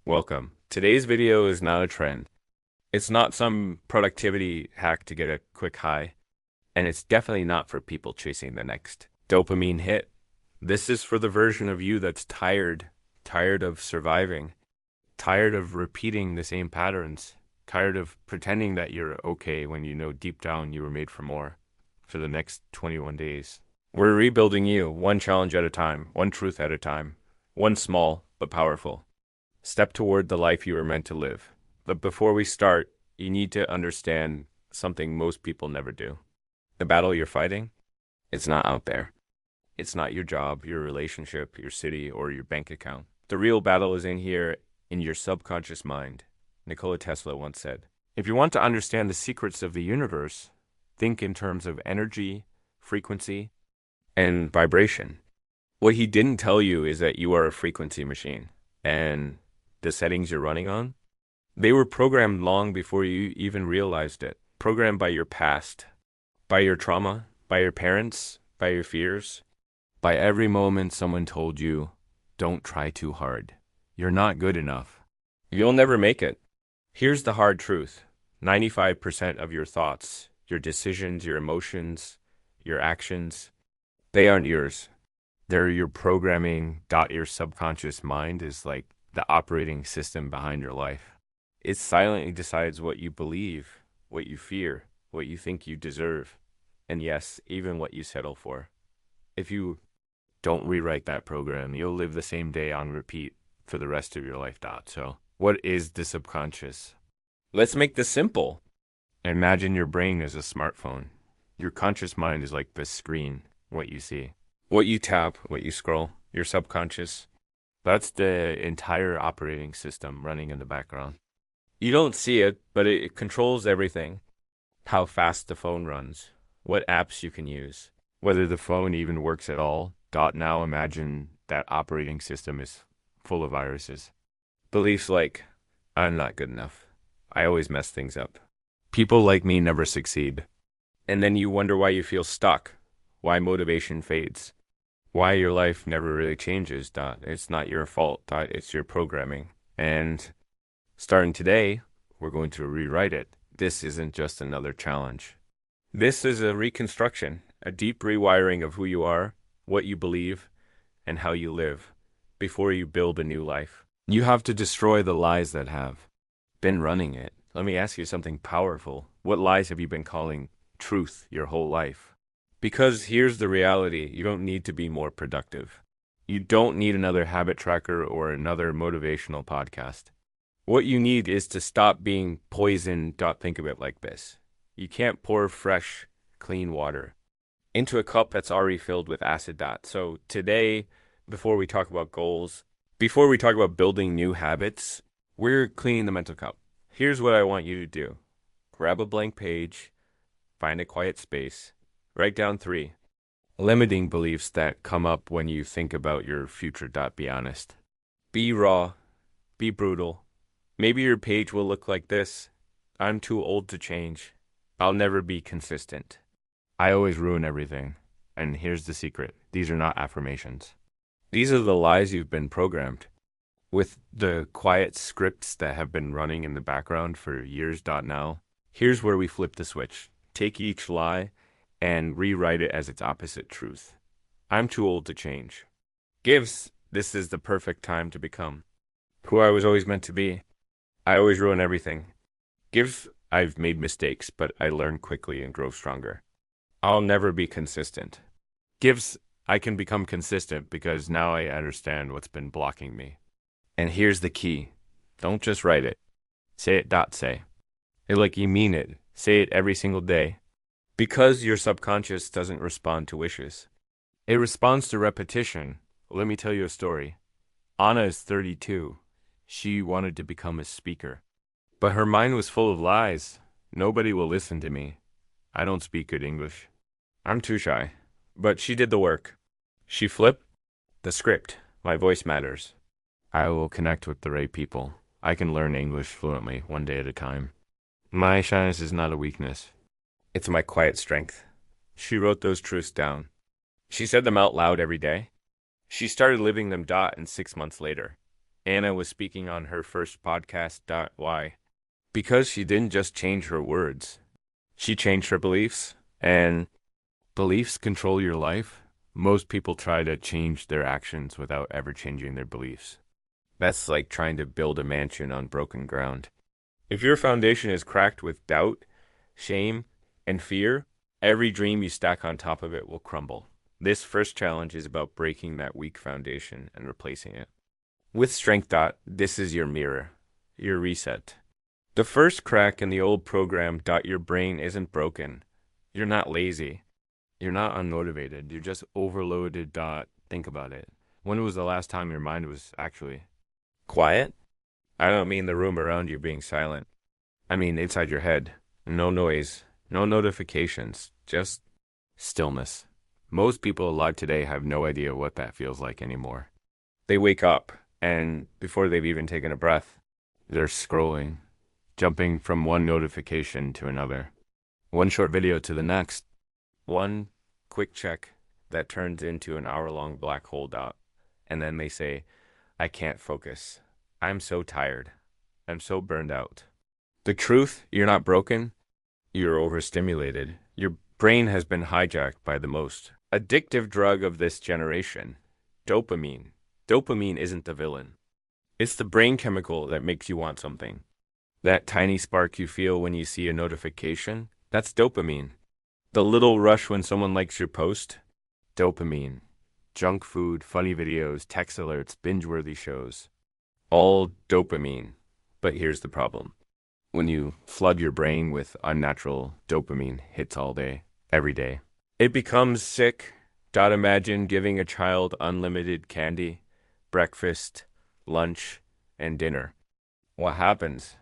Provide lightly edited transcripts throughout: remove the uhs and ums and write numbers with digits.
Welcome. Today's video is not a trend. It's not some productivity hack to get a quick high, and it's definitely not for people chasing the next dopamine hit. This is for the version of you that's tired of surviving, tired of repeating the same patterns, tired of pretending that you're okay when you know deep down you were made for more for the next 21 days. We're rebuilding you one challenge at a time, one truth at a time, one small but powerful step toward the life you were meant to live. But before we start, you need to understand something most people never do. The battle you're fighting, it's not out there. It's not your job, your relationship, your city, or your bank account. The real battle is in here, in your subconscious mind. Nikola Tesla once said, if you want to understand the secrets of the universe, think in terms of energy, frequency, and vibration. What he didn't tell you is that you are a frequency machine, and the settings you're running on, they were programmed long before you even realized it. Programmed by your past, by your trauma, by your parents, by your fears, by every moment someone told you, don't try too hard. You're not good enough. You'll never make it. Here's the hard truth. 95% of your thoughts, your decisions, your emotions, your actions, they aren't yours. They're your programming. Your subconscious mind is like the operating system behind your life. It silently decides what you believe, what you fear, what you think you deserve, and yes, even what you settle for. If you don't rewrite that program, you'll live the same day on repeat for the rest of your life. So, what is the subconscious? Let's make this simple. Imagine your brain as a smartphone. Your conscious mind is like the screen, what you see. What you tap, what you scroll, your subconscious. That's the entire operating system running in the background. You don't see it, but it controls everything. How fast the phone runs, what apps you can use, whether the phone even works at all. Now imagine that operating system is full of viruses. Beliefs like, I'm not good enough. I always mess things up. People like me never succeed. And then you wonder why you feel stuck, why motivation fades, why your life never really changes. It's not your fault. It's your programming. And starting today, we're going to rewrite it. This isn't just another challenge. This is a reconstruction, a deep rewiring of who you are, what you believe, and how you live before you build a new life. You have to destroy the lies that have been running it. Let me ask you something powerful. What lies have you been calling truth your whole life? Because here's the reality. You don't need to be more productive. You don't need another habit tracker or another motivational podcast. What you need is to stop being poisoned. Think of it like this. You can't pour fresh, clean water into a cup that's already filled with acid. So today, before we talk about goals, before we talk about building new habits, we're cleaning the mental cup. Here's what I want you to do. Grab a blank page, find a quiet space, write down 3 limiting beliefs that come up when you think about your future. Be honest. Be raw. Be brutal. Maybe your page will look like this. I'm too old to change. I'll never be consistent. I always ruin everything. And here's the secret. These are not affirmations. These are the lies you've been programmed. With the quiet scripts that have been running in the background for years. Now, here's where we flip the switch. Take each lie and rewrite it as its opposite truth. I'm too old to change. Gives, this is the perfect time to become who I was always meant to be. I always ruin everything. Gives, I've made mistakes, but I learn quickly and grow stronger. I'll never be consistent. Gives, I can become consistent because now I understand what's been blocking me. And here's the key. Don't just write it. Say it. Say it like you mean it. Say it every single day. Because your subconscious doesn't respond to wishes. It responds to repetition. Let me tell you a story. Anna is 32. She wanted to become a speaker. But her mind was full of lies. Nobody will listen to me. I don't speak good English. I'm too shy. But she did the work. She flipped the script. My voice matters. I will connect with the right people. I can learn English fluently, one day at a time. My shyness is not a weakness. It's my quiet strength. She wrote those truths down. She said them out loud every day. She started living them. And 6 months later, Anna was speaking on her first podcast. Why? Because she didn't just change her words, she changed her beliefs, and beliefs control your life. Most people try to change their actions without ever changing their beliefs. That's like trying to build a mansion on broken ground. If your foundation is cracked with doubt, shame, and fear, every dream you stack on top of it will crumble. This first challenge is about breaking that weak foundation and replacing it. With Strength Dot, this is your mirror, your reset. The first crack in the old program, your brain isn't broken. You're not lazy. You're not unmotivated. You're just overloaded. Think about it. When was the last time your mind was actually quiet? I don't mean the room around you being silent. I mean inside your head. No noise, no notifications, just stillness. Most people alive today have no idea what that feels like anymore. They wake up, and before they've even taken a breath, they're scrolling, jumping from one notification to another, one short video to the next, one quick check that turns into an hour-long black hole. And then they say, I can't focus. I'm so tired. I'm so burned out. The truth, you're not broken. You're overstimulated. Your brain has been hijacked by the most addictive drug of this generation, dopamine. Dopamine isn't the villain. It's the brain chemical that makes you want something. That tiny spark you feel when you see a notification, that's dopamine. The little rush when someone likes your post, dopamine. Junk food, funny videos, text alerts, binge-worthy shows, all dopamine. But here's the problem. When you flood your brain with unnatural dopamine hits all day, every day, it becomes sick. Imagine giving a child unlimited candy, breakfast, lunch, and dinner. What happens?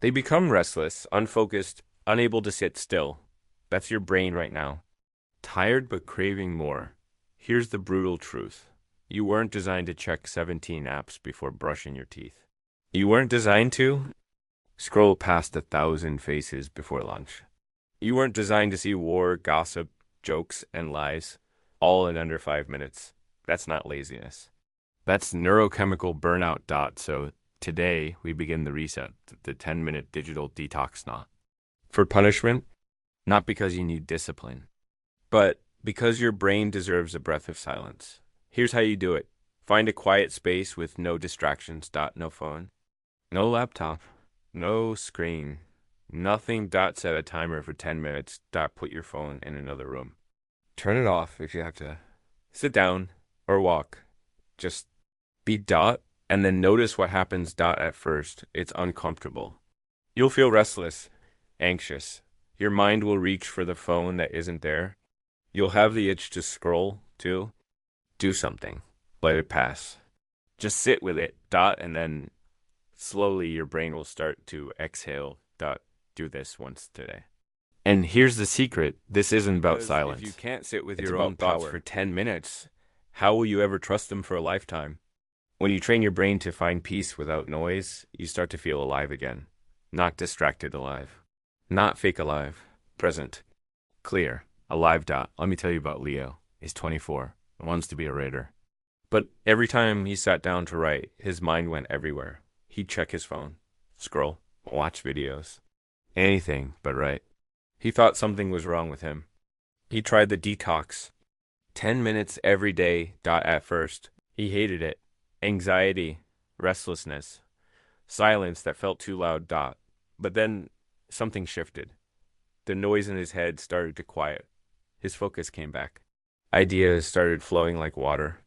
They become restless, unfocused, unable to sit still. That's your brain right now. Tired but craving more. Here's the brutal truth. You weren't designed to check 17 apps before brushing your teeth. You weren't designed to scroll past 1,000 faces before lunch. You weren't designed to see war, gossip, jokes, and lies, all in under 5 minutes. That's not laziness. That's neurochemical burnout. So today we begin the reset, the 10-minute digital detox knot. For punishment, not because you need discipline, but because your brain deserves a breath of silence. Here's how you do it. Find a quiet space with no distractions. No phone, no laptop, no screen, nothing. Set a timer for 10 minutes. Put your phone in another room. Turn it off if you have to. Sit down or walk. Just be and then notice what happens. At first, it's uncomfortable. You'll feel restless, anxious. Your mind will reach for the phone that isn't there. You'll have the itch to scroll, too. Do something. Let it pass. Just sit with it. And then slowly your brain will start to exhale. Do this once today. And here's the secret. This isn't about silence. If you can't sit with your own thoughts for 10 minutes, how will you ever trust them for a lifetime? When you train your brain to find peace without noise, you start to feel alive again. Not distracted alive. Not fake alive. Present. Clear. Alive. Let me tell you about Leo. He's 24. Wants to be a writer. But every time he sat down to write, his mind went everywhere. He'd check his phone, scroll, watch videos. Anything but write. He thought something was wrong with him. He tried the detox. 10 minutes every day. At first, he hated it. Anxiety, restlessness, silence that felt too loud. But then something shifted. The noise in his head started to quiet. His focus came back. Ideas started flowing like water.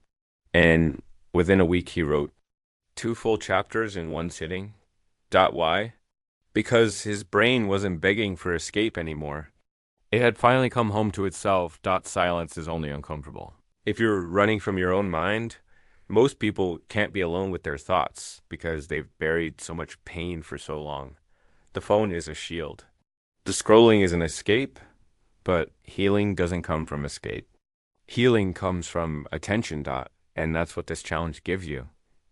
And within a week, he wrote 2 full chapters in one sitting. Why? Because his brain wasn't begging for escape anymore. It had finally come home to itself. Silence is only uncomfortable. If you're running from your own mind, most people can't be alone with their thoughts because they've buried so much pain for so long. The phone is a shield. The scrolling is an escape, but healing doesn't come from escape. Healing comes from attention. And that's what this challenge gives you.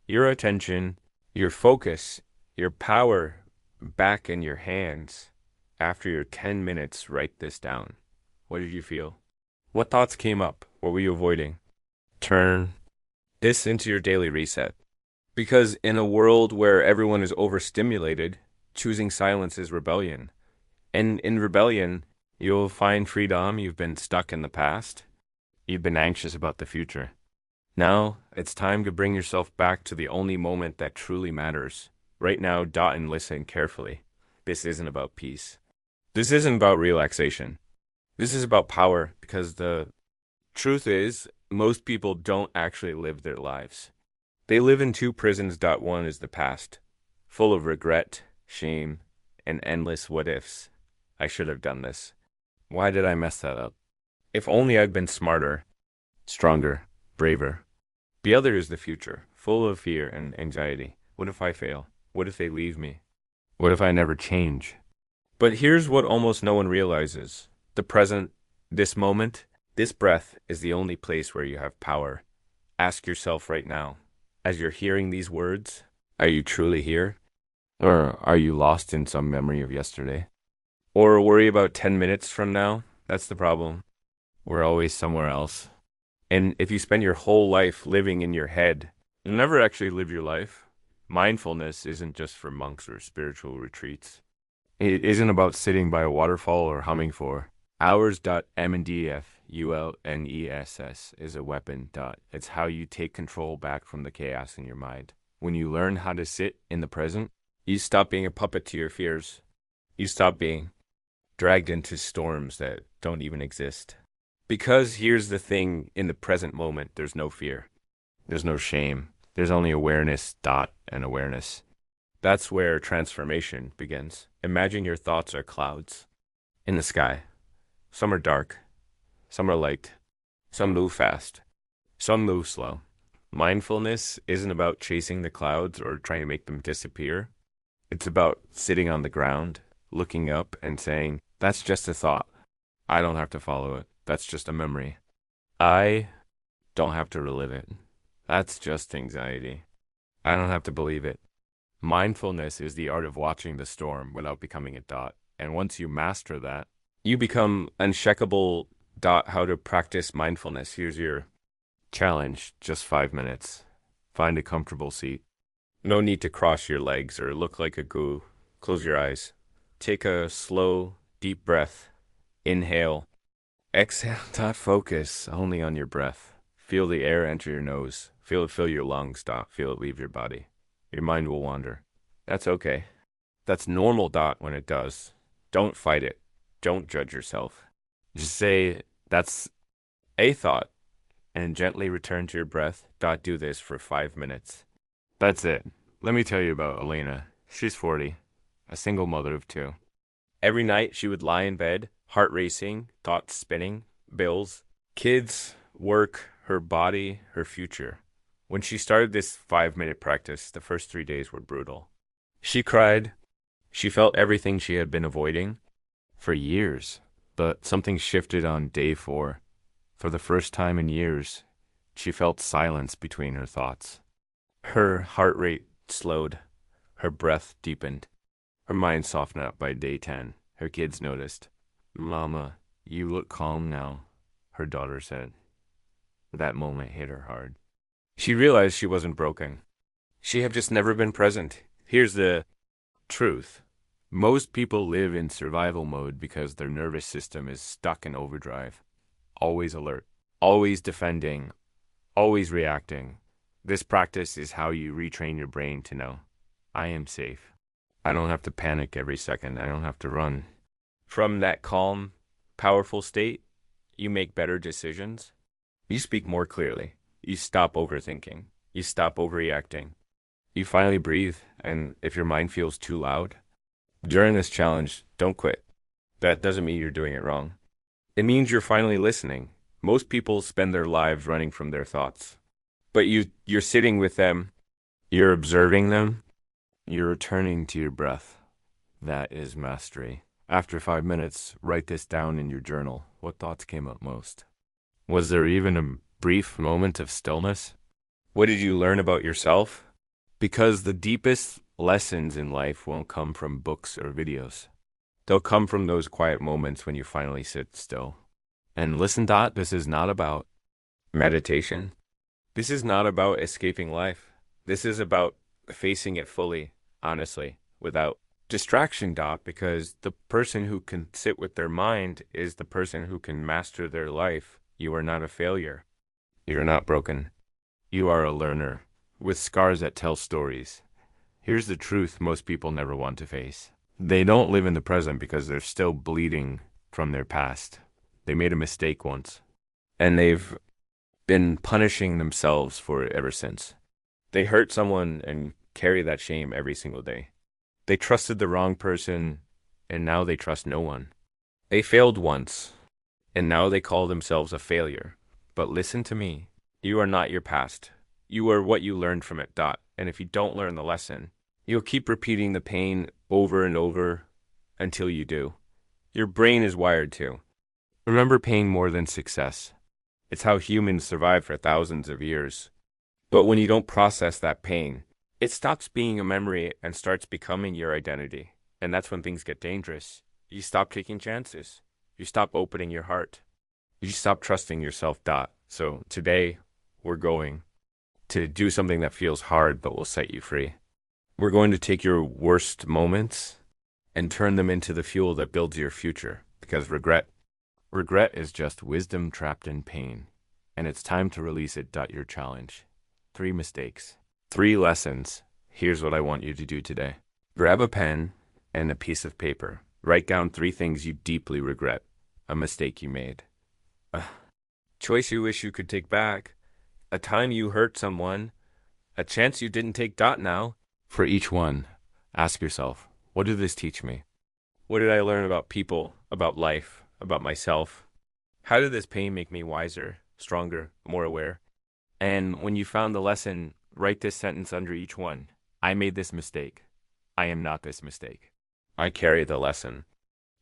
Your attention, your focus, your power back in your hands. After your 10 minutes, write this down. What did you feel? What thoughts came up? What were you avoiding? Turn this into your daily reset. Because in a world where everyone is overstimulated, choosing silence is rebellion. And in rebellion, you'll find freedom. You've been stuck in the past. You've been anxious about the future. Now it's time to bring yourself back to the only moment that truly matters. Right now, dot and listen carefully. This isn't about peace. This isn't about relaxation. This is about power because the truth is, most people don't actually live their lives. They live in two prisons. One is the past, full of regret, shame, and endless what ifs. I should have done this. Why did I mess that up? If only I'd been smarter, stronger, braver. The other is the future, full of fear and anxiety. What if I fail? What if they leave me? What if I never change? But here's what almost no one realizes. The present, this moment, this breath is the only place where you have power. Ask yourself right now, as you're hearing these words, are you truly here? Or are you lost in some memory of yesterday? Or worry about 10 minutes from now? That's the problem. We're always somewhere else. And if you spend your whole life living in your head, you'll never actually live your life. Mindfulness isn't just for monks or spiritual retreats. It isn't about sitting by a waterfall or humming for hours.mndfulness is a weapon. It's how you take control back from the chaos in your mind. When you learn how to sit in the present, you stop being a puppet to your fears. You stop being dragged into storms that don't even exist. Because here's the thing, in the present moment, there's no fear. There's no shame. There's only awareness, and awareness. That's where transformation begins. Imagine your thoughts are clouds in the sky. Some are dark. Some are light. Some move fast. Some move slow. Mindfulness isn't about chasing the clouds or trying to make them disappear. It's about sitting on the ground, looking up and saying, that's just a thought. I don't have to follow it. That's just a memory. I don't have to relive it. That's just anxiety. I don't have to believe it. Mindfulness is the art of watching the storm without becoming a dot. And once you master that, you become unshakable. How to practice mindfulness. Here's your challenge. Just 5 minutes. Find a comfortable seat. No need to cross your legs or look like a goo. Close your eyes. Take a slow, deep breath. Inhale. Exhale. Focus only on your breath. Feel the air enter your nose. Feel it fill your lungs. Feel it leave your body. Your mind will wander. That's okay. That's normal. When it does. Don't fight it. Don't judge yourself. Just say, that's a thought, and gently return to your breath. Do this for 5 minutes. That's it. Let me tell you about Elena. She's 40, a single mother of 2. Every night she would lie in bed, heart racing, thoughts spinning, bills, kids, work, her body, her future. When she started this 5-minute practice, the first 3 days were brutal. She cried. She felt everything she had been avoiding for years. But something shifted on day 4. For the first time in years, she felt silence between her thoughts. Her heart rate slowed. Her breath deepened. Her mind softened up by day 10. Her kids noticed. Mama, you look calm now, her daughter said. That moment hit her hard. She realized she wasn't broken. She had just never been present. Here's the truth. Most people live in survival mode because their nervous system is stuck in overdrive. Always alert, always defending, always reacting. This practice is how you retrain your brain to know, I am safe. I don't have to panic every second. I don't have to run. From that calm, powerful state, you make better decisions. You speak more clearly. You stop overthinking. You stop overreacting. You finally breathe, and if your mind feels too loud, during this challenge, don't quit. That doesn't mean you're doing it wrong. It means you're finally listening. Most people spend their lives running from their thoughts. But you're sitting with them, you're observing them, you're returning to your breath. That is mastery. After 5 minutes, write this down in your journal. What thoughts came up most? Was there even a brief moment of stillness? What did you learn about yourself? Because the deepest lessons in life won't come from books or videos. They'll come from those quiet moments when you finally sit still. And listen, this is not about meditation. This is not about escaping life. This is about facing it fully, honestly, without distraction, Dot, because the person who can sit with their mind is the person who can master their life. You are not a failure. You're not broken. You are a learner with scars that tell stories. Here's the truth most people never want to face. They don't live in the present because they're still bleeding from their past. They made a mistake once, and they've been punishing themselves for it ever since. They hurt someone and carry that shame every single day. They trusted the wrong person, and now they trust no one. They failed once, and now they call themselves a failure. But listen to me. You are not your past. You are what you learned from it, Dot. And if you don't learn the lesson, you'll keep repeating the pain over and over until you do. Your brain is wired to. Remember pain more than success. It's how humans survive for thousands of years. But when you don't process that pain, it stops being a memory and starts becoming your identity. And that's when things get dangerous. You stop taking chances. You stop opening your heart. You stop trusting yourself, Dot. So today, we're going to do something that feels hard but will set you free. We're going to take your worst moments and turn them into the fuel that builds your future. Because regret is just wisdom trapped in pain. And it's time to release it. Your challenge. 3 mistakes. 3 lessons. Here's what I want you to do today. Grab a pen and a piece of paper. Write down 3 things you deeply regret. A mistake you made. A choice you wish you could take back. A time you hurt someone. A chance you didn't take. Now. For each one, ask yourself, what did this teach me? What did I learn about people, about life, about myself? How did this pain make me wiser, stronger, more aware? And when you found the lesson, write this sentence under each one. I made this mistake. I am not this mistake. I carry the lesson.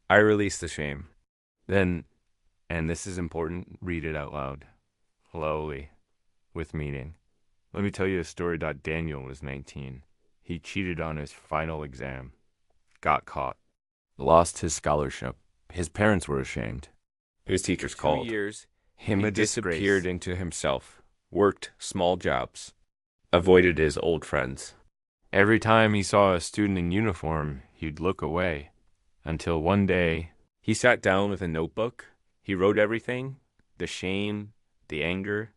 I release the shame. Then, and this is important, read it out loud. Slowly. With meaning. Let me tell you a story. Daniel was 19. He cheated on his final exam. Got caught. Lost his scholarship. His parents were ashamed. His teachers called. 2 years, he disappeared into himself. Worked small jobs. Avoided his old friends. Every time he saw a student in uniform, he'd look away. Until one day, he sat down with a notebook. He wrote everything. The shame, the anger,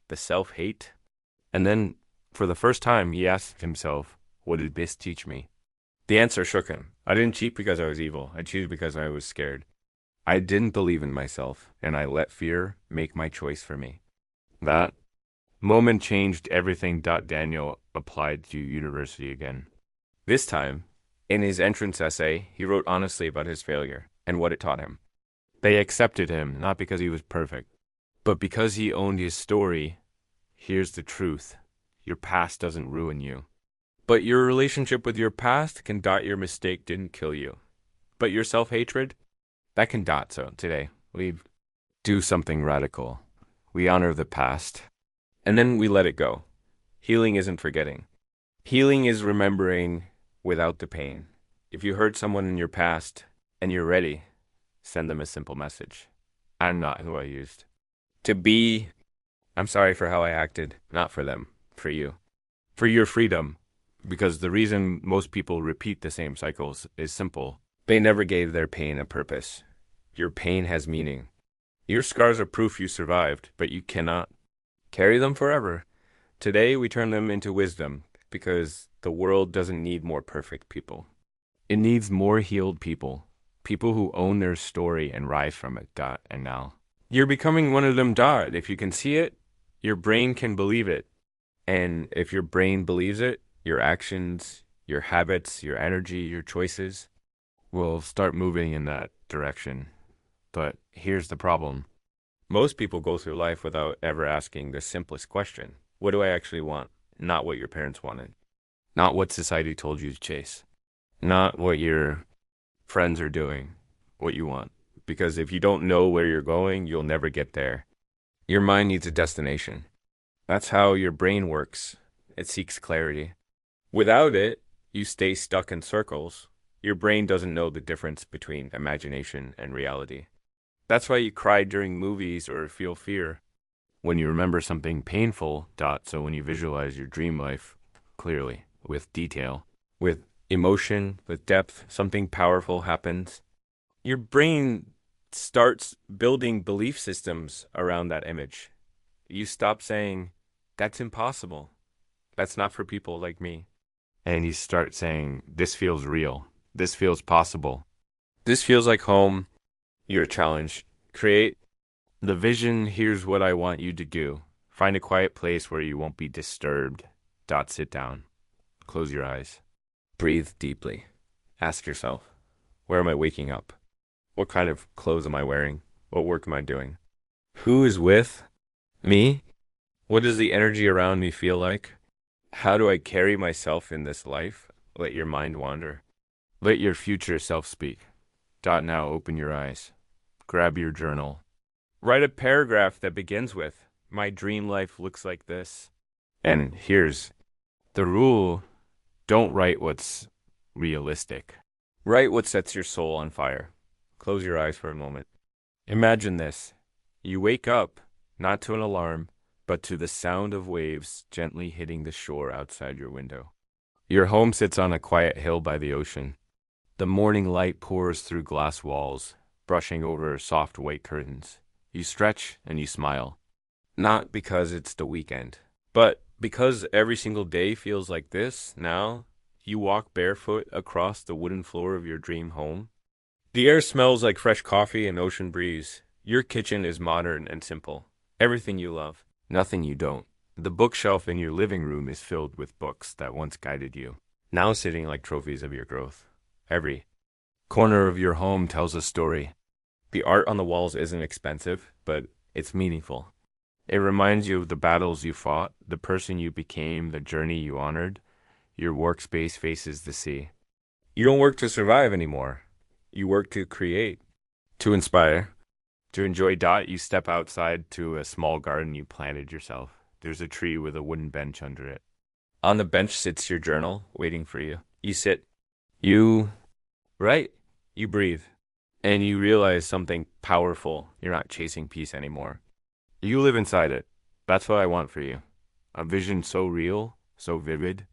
the self-hate. And then, for the first time, he asked himself, what did this teach me? The answer shook him. I didn't cheat because I was evil. I cheated because I was scared. I didn't believe in myself, and I let fear make my choice for me. That moment changed everything. Daniel applied to university again. This time, in his entrance essay, he wrote honestly about his failure and what it taught him. They accepted him, not because he was perfect, but because he owned his story. Here's the truth. Your past doesn't ruin you. But your relationship with your past can. Your mistake didn't kill you. But your self-hatred, that can. So today, we do something radical. We honor the past, and then we let it go. Healing isn't forgetting. Healing is remembering without the pain. If you hurt someone in your past and you're ready, send them a simple message. I'm not who I used to be. I'm sorry for how I acted. Not for them, for you. For your freedom. Because the reason most people repeat the same cycles is simple. They never gave their pain a purpose. Your pain has meaning. Your scars are proof you survived, but you cannot carry them forever. Today we turn them into wisdom, because the world doesn't need more perfect people. It needs more healed people. People who own their story and rise from it. And now, you're becoming one of them. If you can see it, your brain can believe it. And if your brain believes it, your actions, your habits, your energy, your choices will start moving in that direction. But here's the problem. Most people go through life without ever asking the simplest question. What do I actually want? Not what your parents wanted. Not what society told you to chase. Not what your friends are doing. What you want. Because if you don't know where you're going, you'll never get there. Your mind needs a destination. That's how your brain works. It seeks clarity. Without it, you stay stuck in circles. Your brain doesn't know the difference between imagination and reality. That's why you cry during movies or feel fear when you remember something painful. So when you visualize your dream life, clearly, with detail, with emotion, with depth. Something powerful happens. Your brain starts building belief systems around that image. You stop saying, that's impossible. That's not for people like me. And you start saying, this feels real. This feels possible. This feels like home. Your challenge. Create the vision. Here's what I want you to do. Find a quiet place where you won't be disturbed. Sit down. Close your eyes. Breathe deeply. Ask yourself, where am I waking up? What kind of clothes am I wearing? What work am I doing? Who is with me? What does the energy around me feel like? How do I carry myself in this life? Let your mind wander. Let your future self speak. Now open your eyes. Grab your journal. Write a paragraph that begins with, my dream life looks like this. And here's the rule. Don't write what's realistic. Write what sets your soul on fire. Close your eyes for a moment. Imagine this. You wake up, not to an alarm, but to the sound of waves gently hitting the shore outside your window. Your home sits on a quiet hill by the ocean. The morning light pours through glass walls, brushing over soft white curtains. You stretch and you smile. Not because it's the weekend, but because every single day feels like this now. You walk barefoot across the wooden floor of your dream home. The air smells like fresh coffee and ocean breeze. Your kitchen is modern and simple. Everything you love, nothing you don't. The bookshelf in your living room is filled with books that once guided you, now sitting like trophies of your growth. Every corner of your home tells a story. The art on the walls isn't expensive, but it's meaningful. It reminds you of the battles you fought, the person you became, the journey you honored. Your workspace faces the sea. You don't work to survive anymore. You work to create, to inspire, to enjoy. You step outside to a small garden you planted yourself. There's a tree with a wooden bench under it. On the bench sits your journal, waiting for you. You sit. You write. You breathe. And you realize something powerful. You're not chasing peace anymore. You live inside it. That's what I want for you. A vision so real, so vivid,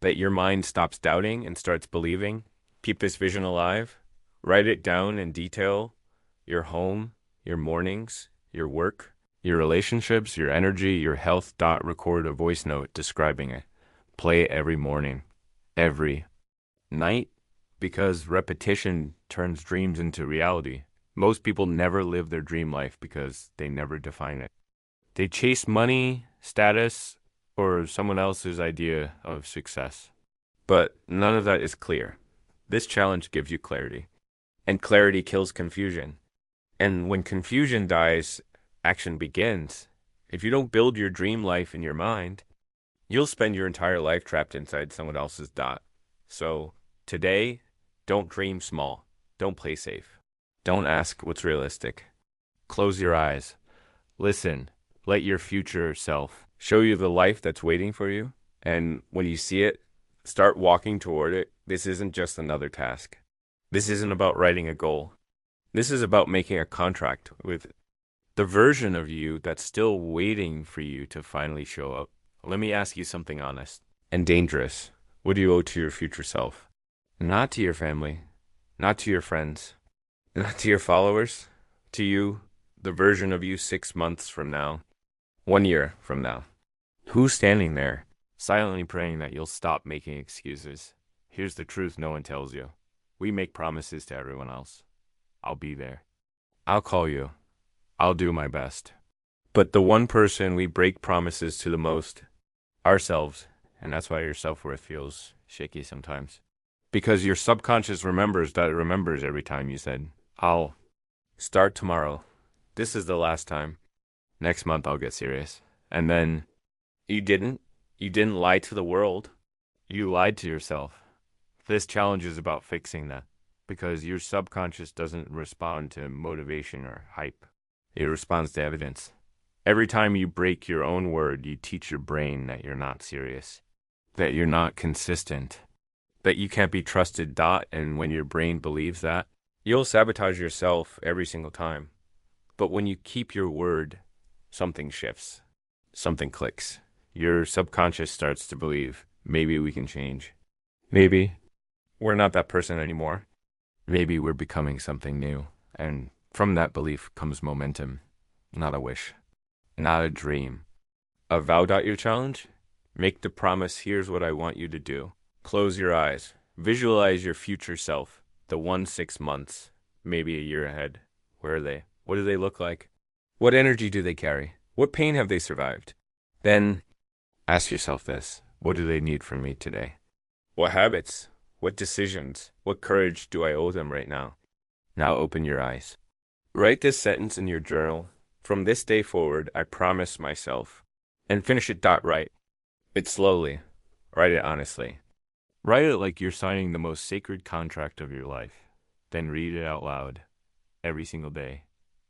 that your mind stops doubting and starts believing. Keep this vision alive. Write it down in detail. Your home, your mornings, your work, your relationships, your energy, your health. Record a voice note describing it. Play it every morning, every night, because repetition turns dreams into reality. Most people never live their dream life because they never define it. They chase money, status, or someone else's idea of success. But none of that is clear. This challenge gives you clarity. And clarity kills confusion. And when confusion dies, action begins. If you don't build your dream life in your mind, you'll spend your entire life trapped inside someone else's dot. So today, don't dream small. Don't play safe. Don't ask what's realistic. Close your eyes. Listen. Let your future self show you the life that's waiting for you. And when you see it, start walking toward it. This isn't just another task. This isn't about writing a goal. This is about making a contract with the version of you that's still waiting for you to finally show up. Let me ask you something honest and dangerous. What do you owe to your future self? Not to your family, not to your friends, not to your followers, to you, the version of you 6 months from now, 1 year from now. Who's standing there, silently praying that you'll stop making excuses? Here's the truth no one tells you. We make promises to everyone else. I'll be there. I'll call you. I'll do my best. But the one person we break promises to the most, ourselves. And that's why your self-worth feels shaky sometimes. Because your subconscious remembers that it remembers every time you said, I'll start tomorrow. This is the last time. Next month I'll get serious. And then you didn't. You didn't lie to the world. You lied to yourself. This challenge is about fixing that. Because your subconscious doesn't respond to motivation or hype. It responds to evidence. Every time you break your own word, you teach your brain that you're not serious. That you're not consistent. That you can't be trusted. And when your brain believes that, you'll sabotage yourself every single time. But when you keep your word, something shifts. Something clicks. Your subconscious starts to believe, maybe we can change. Maybe we're not that person anymore. Maybe we're becoming something new. And from that belief comes momentum, not a wish, not a dream. A vow.your challenge? Make the promise, here's what I want you to do. Close your eyes. Visualize your future self, the 6 months, maybe a year ahead. Where are they? What do they look like? What energy do they carry? What pain have they survived? Then ask yourself this. What do they need from me today? What habits? What decisions? What courage do I owe them right now? Now open your eyes. Write this sentence in your journal. From this day forward, I promise myself. And finish it right. It slowly. Write it honestly. Write it like you're signing the most sacred contract of your life. Then read it out loud every single day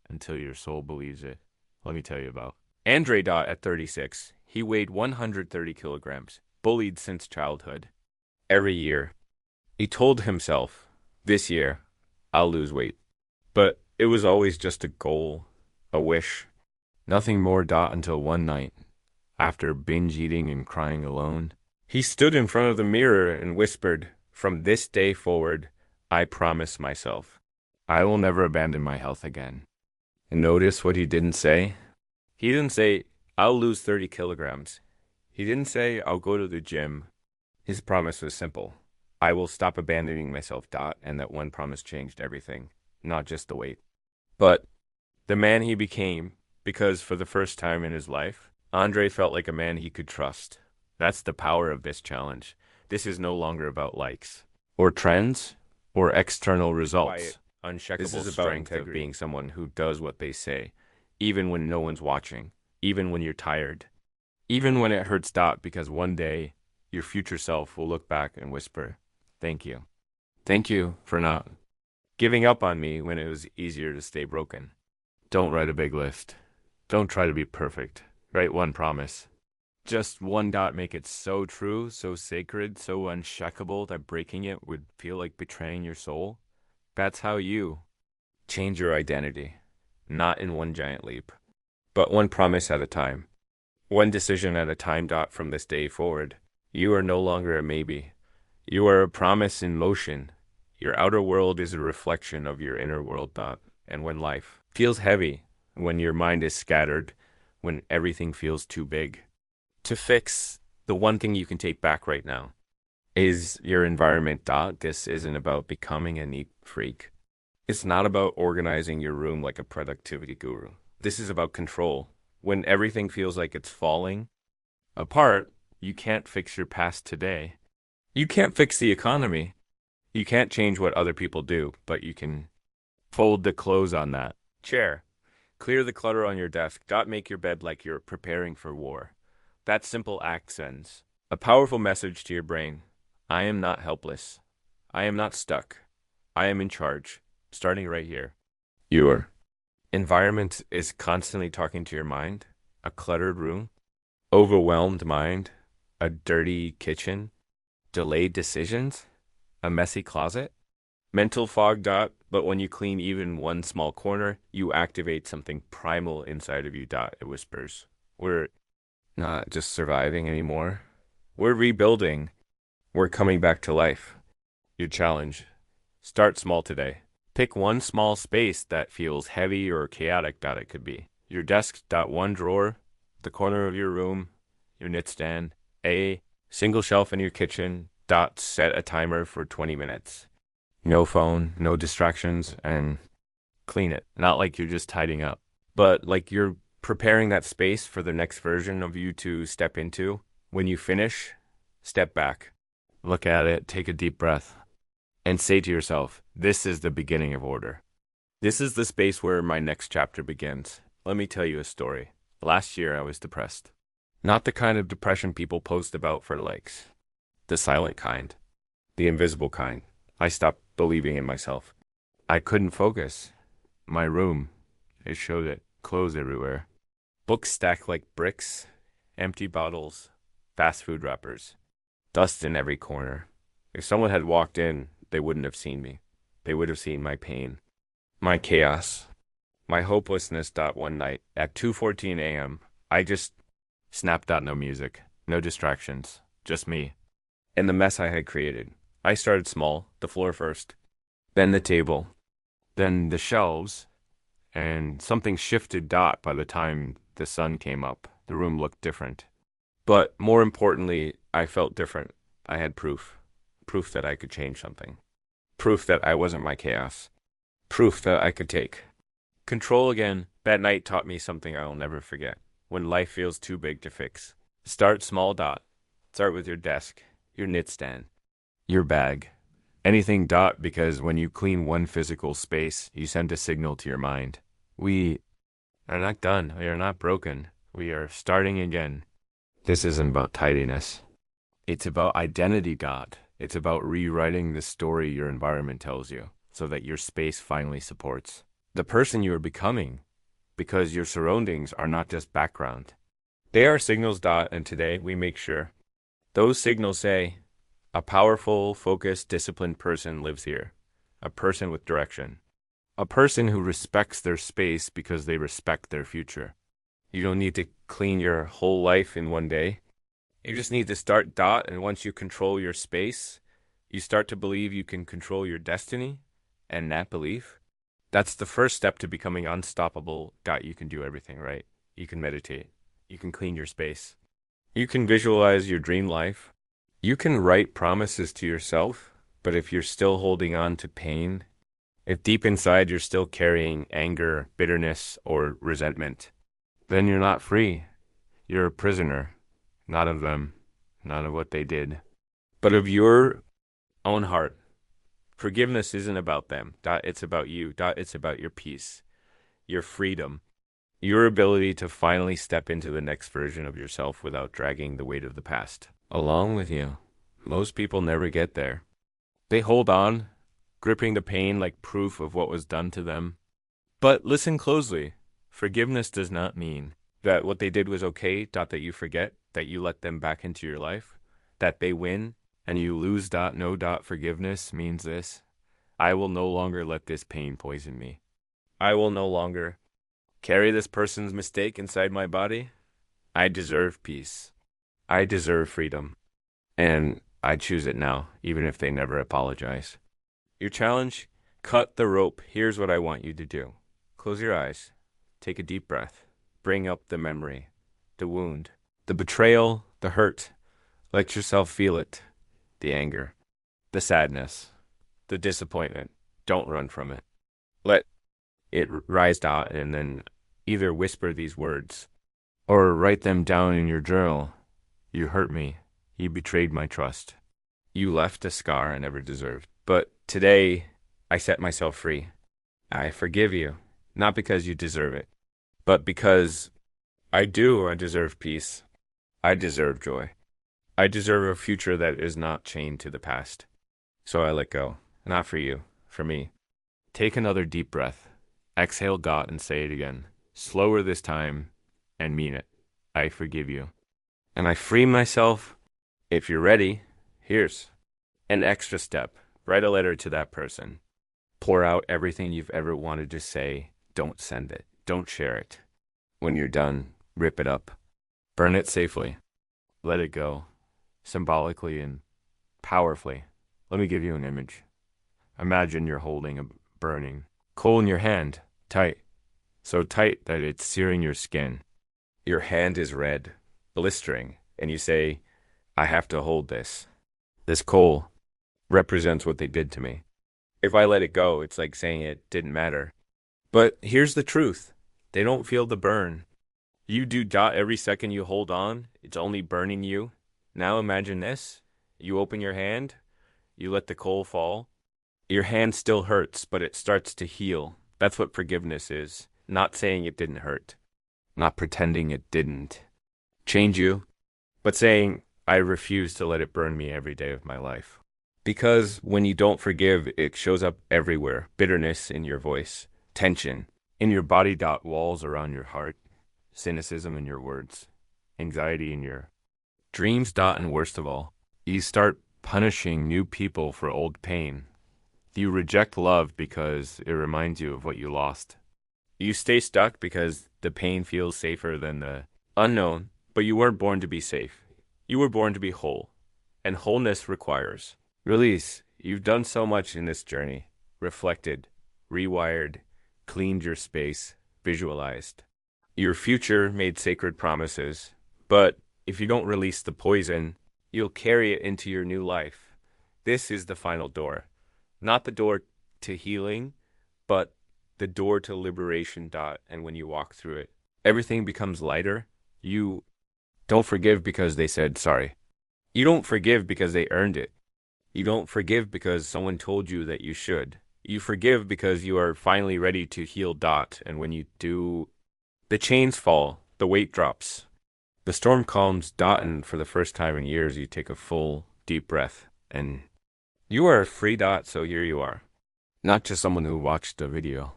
until your soul believes it. Let me tell you about Andre Dot at 36. He weighed 130 kilograms, bullied since childhood. Every year, he told himself, this year, I'll lose weight. But it was always just a goal, a wish. Nothing more. Until one night, after binge eating and crying alone, he stood in front of the mirror and whispered, from this day forward, I promise myself, I will never abandon my health again. And notice what he didn't say? He didn't say, I'll lose 30 kilograms. He didn't say, I'll go to the gym. His promise was simple. I will stop abandoning myself. And that one promise changed everything, not just the weight, but the man he became, because for the first time in his life, Andre felt like a man he could trust. That's the power of this challenge. This is no longer about likes, or trends, or external results. Quiet, uncheckable this is about strength of being someone who does what they say, even when no one's watching, even when you're tired, even when it hurts. Because one day, your future self will look back and whisper, thank you. Thank you for not giving up on me when it was easier to stay broken. Don't write a big list. Don't try to be perfect. Write one promise. Just one. Make it so true, so sacred, so unshakable that breaking it would feel like betraying your soul. That's how you change your identity. Not in one giant leap, but one promise at a time. One decision at a time. From this day forward, you are no longer a maybe. You are a promise in motion. Your outer world is a reflection of your inner world. And when life feels heavy, when your mind is scattered, when everything feels too big to fix, the one thing you can take back right now is your environment. This isn't about becoming a neat freak. It's not about organizing your room like a productivity guru. This is about control. When everything feels like it's falling apart, you can't fix your past today. You can't fix the economy. You can't change what other people do, but you can fold the clothes on that chair. Clear the clutter on your desk. Make your bed like you're preparing for war. That simple act sends a powerful message to your brain. I am not helpless. I am not stuck. I am in charge, starting right here. Your environment is constantly talking to your mind. A cluttered room, overwhelmed mind, a dirty kitchen, delayed decisions, a messy closet, mental fog. But when you clean even one small corner, you activate something primal inside of you. It whispers, we're not just surviving anymore. We're rebuilding. We're coming back to life. Your challenge. Start small today. Pick one small space that feels heavy or chaotic. It could be your desk. One drawer, the corner of your room, your nightstand, a single shelf in your kitchen. Set a timer for 20 minutes. No phone, no distractions, and clean it. Not like you're just tidying up, but like you're preparing that space for the next version of you to step into. When you finish, step back, look at it, take a deep breath, and say to yourself, this is the beginning of order. This is the space where my next chapter begins. Let me tell you a story. Last year, I was depressed. Not the kind of depression people post about for likes. The silent kind. The invisible kind. I stopped believing in myself. I couldn't focus. My room, it showed it. Clothes everywhere. Books stacked like bricks. Empty bottles. Fast food wrappers. Dust in every corner. If someone had walked in, they wouldn't have seen me. They would have seen my pain. My chaos. My hopelessness. One night, at 2:14 a.m., I just snapped out. No music. No distractions. Just me. and the mess I had created. I started small, the floor first, then the table, then the shelves, and something shifted Dot by the time the sun came up. The room looked different. But more importantly, I felt different. I had proof. Proof that I could change something. Proof that I wasn't my chaos. Proof that I could take control again. That night taught me something I'll never forget. When life feels too big to fix, start small. Dot. Start with your desk, your knit stand, your bag. Anything. Dot, because when you clean one physical space, you send a signal to your mind. We are not done. We are not broken. We are starting again. This isn't about tidiness. It's about identity. Dot. It's about rewriting the story your environment tells you so that your space finally supports the person you are becoming, because your surroundings are not just background. They are signals. Dot, and today we make sure those signals say, a powerful, focused, disciplined person lives here. A person with direction. A person who respects their space because they respect their future. You don't need to clean your whole life in one day. You just need to start. Dot, and once you control your space, you start to believe you can control your destiny, and that belief, that's the first step to becoming unstoppable. Dot, you can do everything, right? You can meditate. You can clean your space. You can visualize your dream life. You can write promises to yourself, but if you're still holding on to pain, if deep inside you're still carrying anger, bitterness, or resentment, then you're not free. You're a prisoner, not of them, not of what they did, but of your own heart. Forgiveness isn't about them. Dot, it's about you. Dot, it's about your peace, your freedom, your ability to finally step into the next version of yourself without dragging the weight of the past along with you. Most people never get there. They hold on, gripping the pain like proof of what was done to them. But listen closely. Forgiveness does not mean that what they did was okay. Dot, that you forget, that you let them back into your life, that they win and you lose. Dot, no. Dot, forgiveness means this. I will no longer let this pain poison me. I will no longer carry this person's mistake inside my body. I deserve peace. I deserve freedom. And I choose it now, even if they never apologize. Your challenge? Cut the rope. Here's what I want you to do. Close your eyes. Take a deep breath. Bring up the memory, the wound, the betrayal, the hurt. Let yourself feel it. The anger, the sadness, the disappointment. Don't run from it. Let it rise out, and then either whisper these words or write them down in your journal. You hurt me. You betrayed my trust. You left a scar I never deserved. But today, I set myself free. I forgive you, not because you deserve it, but because I do. I deserve peace. I deserve joy. I deserve a future that is not chained to the past. So I let go. Not for you, for me. Take another deep breath. Exhale. Dot, and say it again. Slower this time, and mean it. I forgive you. And I free myself. If you're ready, here's an extra step. Write a letter to that person. Pour out everything you've ever wanted to say. Don't send it. Don't share it. When you're done, rip it up. Burn it safely. Let it go. Symbolically and powerfully. Let me give you an image. Imagine you're holding a burning coal in your hand. Tight. So tight that it's searing your skin. Your hand is red, blistering, and you say, I have to hold this. This coal represents what they did to me. If I let it go, it's like saying it didn't matter. But here's the truth. They don't feel the burn. You do. Dot, every second you hold on, it's only burning you. Now imagine this. You open your hand, you let the coal fall. Your hand still hurts, but it starts to heal. That's what forgiveness is. Not saying it didn't hurt. Not pretending it didn't change you, but saying, I refuse to let it burn me every day of my life. Because when you don't forgive, it shows up everywhere. Bitterness in your voice, tension in your body. Dot, walls around your heart, cynicism in your words, anxiety in your dreams. Dot, and worst of all, you start punishing new people for old pain. You reject love because it reminds you of what you lost. You stay stuck because the pain feels safer than the unknown, but you weren't born to be safe. You were born to be whole. And wholeness requires release. You've done so much in this journey, reflected, rewired, cleaned your space, visualized. Your future made sacred promises, but if you don't release the poison, you'll carry it into your new life. This is the final door, not the door to healing, but the door to liberation. And when you walk through it, everything becomes lighter. You don't forgive because they said sorry. You don't forgive because they earned it. You don't forgive because someone told you that you should. You forgive because you are finally ready to heal. And when you do, the chains fall, the weight drops, the storm calms. And for the first time in years, you take a full, deep breath, and you are free. So here you are. Not just someone who watched a video,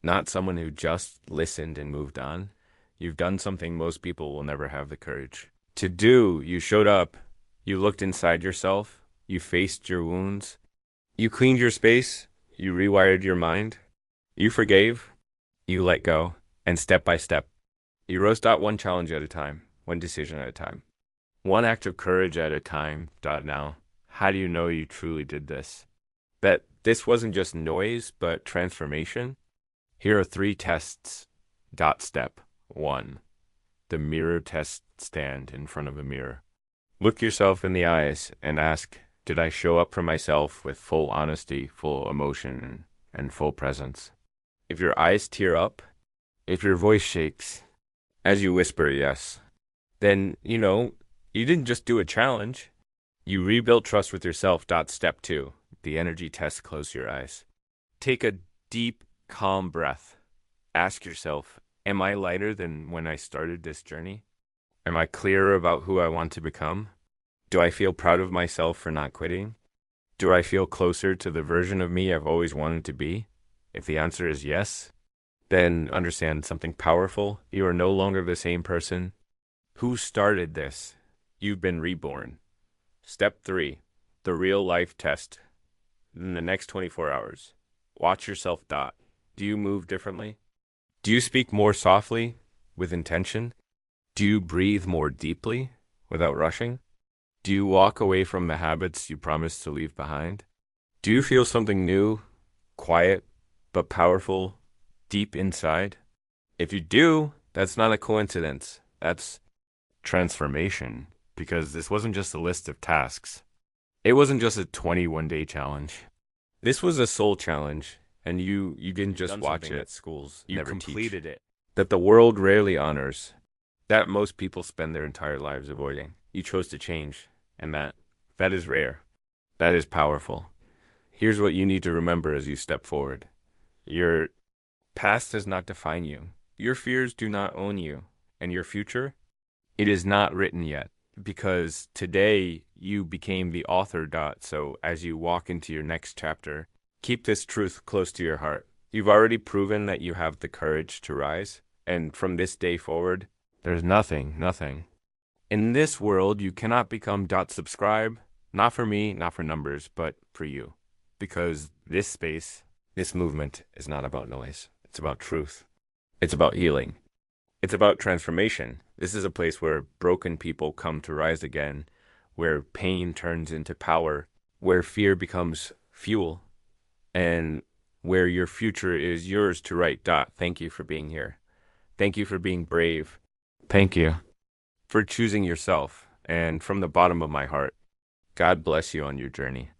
not someone who just listened and moved on. You've done something most people will never have the courage to do. You showed up, you looked inside yourself, you faced your wounds, you cleaned your space, you rewired your mind, you forgave, you let go, and step by step, you rose. One challenge at a time, one decision at a time, one act of courage at a time. Now, how do you know you truly did this? That this wasn't just noise, but transformation? Here are 3 tests. Step 1. The mirror test. Stand in front of a mirror. Look yourself in the eyes and ask, did I show up for myself with full honesty, full emotion, and full presence? If your eyes tear up, if your voice shakes as you whisper yes, then, you didn't just do a challenge. You rebuilt trust with yourself. Step 2. The energy test. Close your eyes. Take a deep, calm breath. Ask yourself, am I lighter than when I started this journey? Am I clearer about who I want to become? Do I feel proud of myself for not quitting? Do I feel closer to the version of me I've always wanted to be? If the answer is yes, then understand something powerful. You are no longer the same person who started this. You've been reborn. Step 3, the real life test. In the next 24 hours, watch yourself. Do you move differently? Do you speak more softly with intention? Do you breathe more deeply without rushing? Do you walk away from the habits you promised to leave behind? Do you feel something new, quiet, but powerful, deep inside? If you do, that's not a coincidence. That's transformation, because this wasn't just a list of tasks. It wasn't just a 21-day challenge. This was a soul challenge, and you didn't just watch it. That schools you never completed teach. It. That the world rarely honors. That most people spend their entire lives avoiding. You chose to change, and that is rare. That is powerful. Here's what you need to remember as you step forward. Your past does not define you. Your fears do not own you. And your future, it is not written yet. Because today you became the author. So as you walk into your next chapter, keep this truth close to your heart. You've already proven that you have the courage to rise. And from this day forward, there's nothing. In this world, you cannot become. Subscribe, not for me, not for numbers, but for you. Because this space, this movement is not about noise. It's about truth. It's about healing. It's about transformation. This is a place where broken people come to rise again, where pain turns into power, where fear becomes fuel, and where your future is yours to write. Thank you for being here. Thank you for being brave. Thank you for choosing yourself. And from the bottom of my heart, God bless you on your journey.